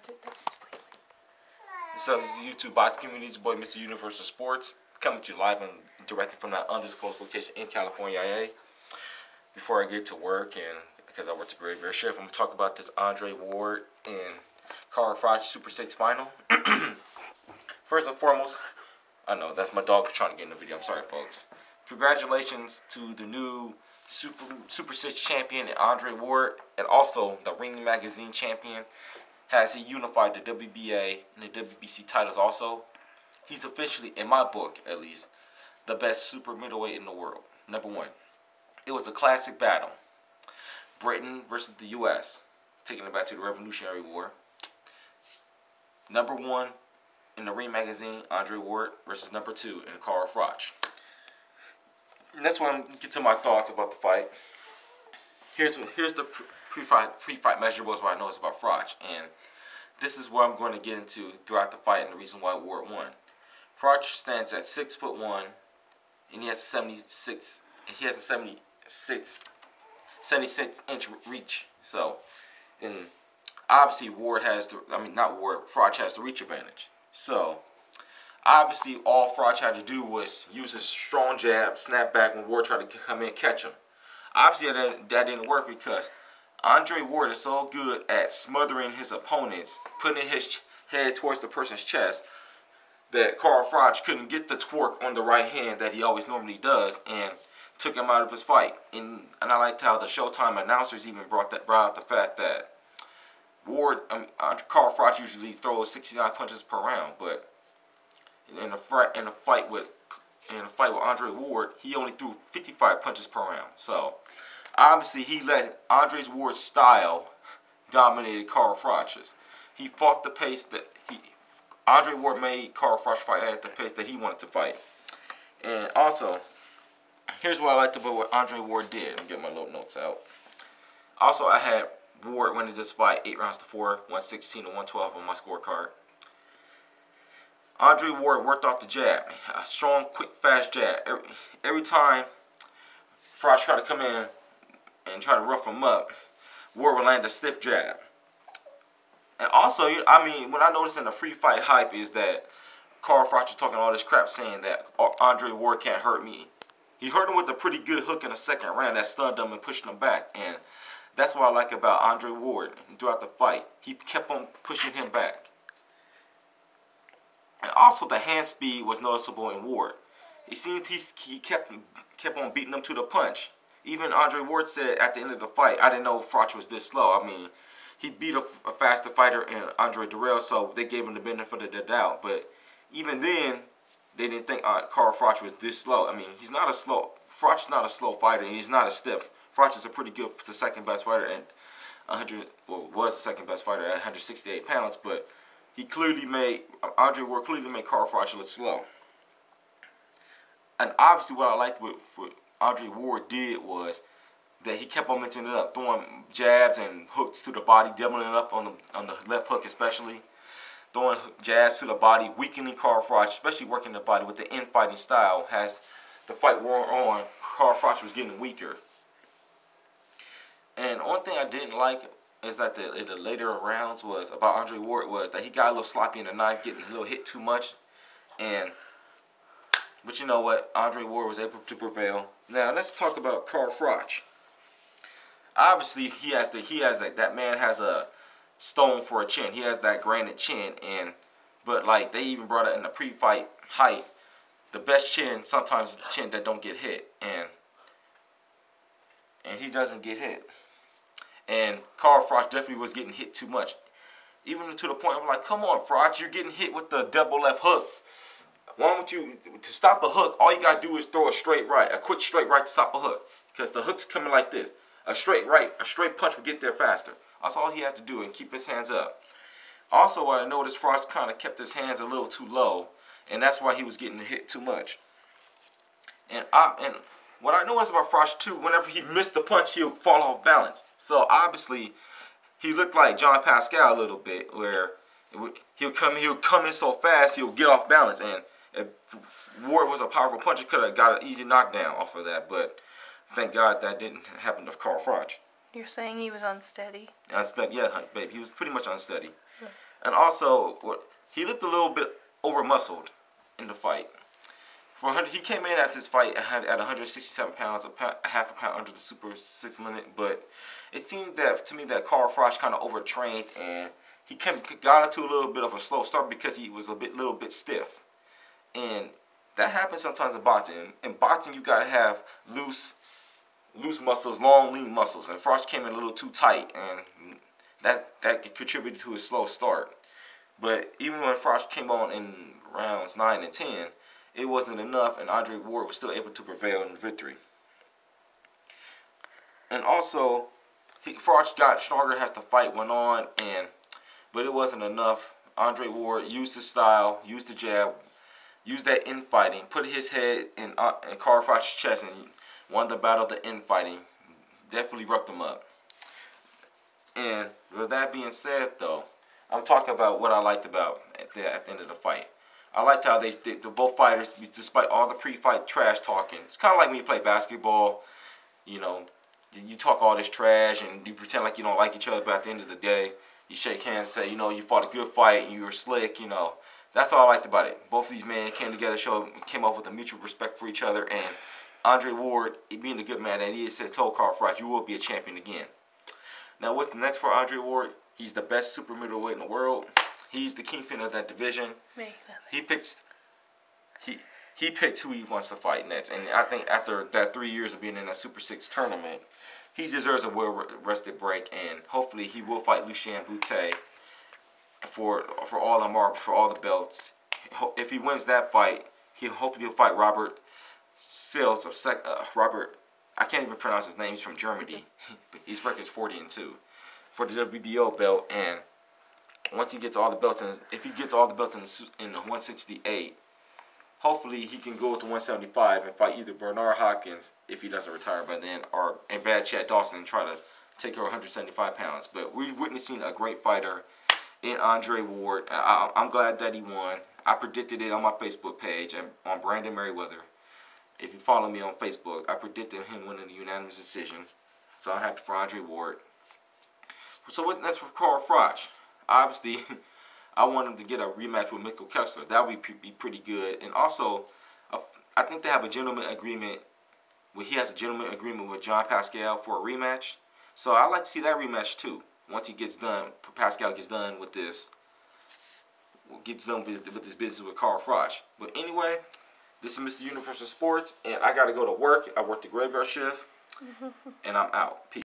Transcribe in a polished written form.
That's it. What's up, YouTube bots community? It's your boy, Mr. Universal Sports, coming to you live and directly from that undisclosed location in California, IA. Before I get to work, and because I work the graveyard shift, I'm going to talk about this Andre Ward and Froch Super 6 final. First and foremost, I know that's my dog trying to get in the video. I'm sorry, folks. Congratulations to the new Super 6 champion, Andre Ward, and also the Ring Magazine champion. Has he unified the WBA and the WBC titles also. He's officially, in my book at least, the best super middleweight in the world. Number one. It was a classic battle. Britain versus the U.S. Taking it back to the Revolutionary War. Number one in the Ring Magazine, Andre Ward versus number two in Froch. And that's when I get to my thoughts about the fight. Here's the pre-fight measurables what I noticed about Froch, and this is what I'm going to get into throughout the fight and the reason why Ward won. Froch stands at 6'1", and he has a 76-inch reach. So, and obviously Froch has the reach advantage. So, obviously all Froch had to do was use his strong jab, snap back when Ward tried to come in and catch him. Obviously that didn't work because Andre Ward is so good at smothering his opponents, putting his head towards the person's chest, that Froch couldn't get the torque on the right hand that he always normally does, and took him out of his fight. And I liked how the Showtime announcers even brought out the fact that Froch usually throws 69 punches per round, but in a fight with Andre Ward, he only threw 55 punches per round. So obviously, he let Andre Ward's style dominated Froch's. He fought the pace that Andre Ward made Froch fight at the pace that he wanted to fight. And also, here's what I liked about what Andre Ward did. Let me get my little notes out. Also, I had Ward winning this fight 8-4, 116 to 112 on my scorecard. Andre Ward worked off the jab, a strong, quick, fast jab. Every time Froch tried to come in and try to rough him up, Ward would land a stiff jab. And also, what I noticed in the free fight hype is that Froch is talking all this crap saying that Andre Ward can't hurt me. He hurt him with a pretty good hook in the second round that stunned him and pushed him back. And that's what I like about Andre Ward throughout the fight. He kept on pushing him back. And also, the hand speed was noticeable in Ward. It seems he kept on beating him to the punch. Even Andre Ward said at the end of the fight, I didn't know Froch was this slow. He beat a faster fighter in Andre Durrell, so they gave him the benefit of the doubt. But even then, they didn't think Froch was this slow. Froch is not a slow fighter, and he's not a stiff. Froch is a pretty good, the second best fighter, and was the second best fighter at 168 pounds. But Andre Ward clearly made Froch look slow. And obviously, what I liked what Andre Ward did was that he kept on mixing it up, throwing jabs and hooks to the body, doubling it up on the left hook especially, throwing jabs to the body, weakening Froch, especially working the body with the infighting style. As the fight wore on, Froch was getting weaker. And one thing I didn't like is that the later rounds was about Andre Ward was that he got a little sloppy in the ninth, getting a little hit too much. But you know what? Andre Ward was able to prevail. Now let's talk about Froch. Obviously, that man has a stone for a chin. He has that granite chin, but like they even brought it in the pre-fight hype. The best chin sometimes is the chin that don't get hit, and he doesn't get hit. And Froch definitely was getting hit too much, even to the point I'm like, come on, Froch, you're getting hit with the double left hooks. Why don't you, to stop a hook, all you got to do is throw a straight right, a quick straight right to stop a hook. Because the hook's coming like this. A straight right, a straight punch will get there faster. That's all he had to do, and keep his hands up. Also, what I noticed, Froch kind of kept his hands a little too low, and that's why he was getting hit too much. And what I noticed about Froch too, whenever he missed the punch, he'll fall off balance. So obviously, he looked like John Pascal a little bit, where he'll come in so fast, he'll get off balance. And if Ward was a powerful puncher, he could have got an easy knockdown off of that. But thank God that didn't happen to Froch. You're saying he was unsteady? Unsteady, yeah, babe. He was pretty much unsteady. And also, he looked a little bit over-muscled in the fight. He came in at this fight at 167 pounds, a half a pound under the Super 6 limit, but it seemed that to me that Carl Froch kind of overtrained, and he got into a little bit of a slow start because he was little bit stiff. And that happens sometimes in boxing. In boxing, you gotta have loose muscles, long, lean muscles, and Froch came in a little too tight, and that contributed to his slow start. But even when Froch came on in rounds 9 and 10, it wasn't enough, and Andre Ward was still able to prevail in victory. And also, Froch got stronger as the fight went on, but it wasn't enough. Andre Ward used his style, used the jab, used that infighting, put his head in Carl Froch's chest, and won the battle of the infighting. Definitely roughed him up. And with that being said, though, I'm talking about what I liked about at the end of the fight. I liked how they both fighters, despite all the pre-fight trash talking, it's kind of like when you play basketball. You know, you talk all this trash and you pretend like you don't like each other, but at the end of the day, you shake hands, say, you know, you fought a good fight and you were slick. You know, that's all I liked about it. Both of these men came together, came up with a mutual respect for each other, and Andre Ward, being the good man that he is, told Carl Froch, "You will be a champion again." Now, what's next for Andre Ward? He's the best super middleweight in the world. He's the kingpin of that division. He picked who he wants to fight next, and I think after that 3 years of being in that Super 6 tournament, he deserves a well-rested break, and hopefully he will fight Lucien Boutte for all the belts. If he wins that fight, he'll fight Robert Sills of Robert. I can't even pronounce his name. He's from Germany. His record's 40-2 for the WBO belt, and once he gets all the belts, if he gets all the belts in 168, hopefully he can go to 175 and fight either Bernard Hopkins, if he doesn't retire by then, and Bad Chad Dawson and try to take over 175 pounds. But we're witnessing a great fighter in Andre Ward. I'm glad that he won. I predicted it on my Facebook page and on Brandon Merriweather. If you follow me on Facebook, I predicted him winning the unanimous decision. So I'm happy for Andre Ward. So what's next for Carl Froch? Obviously, I want him to get a rematch with Mikkel Kessler. That would be pretty good. And also, I think they have a gentleman agreement. He has a gentleman agreement with John Pascal for a rematch. So I'd like to see that rematch too. Once he gets done, Pascal gets done with this. With this business with Carl Froch. But anyway, this is Mr. Universal Sports, and I got to go to work. I work the graveyard shift, and I'm out. Peace.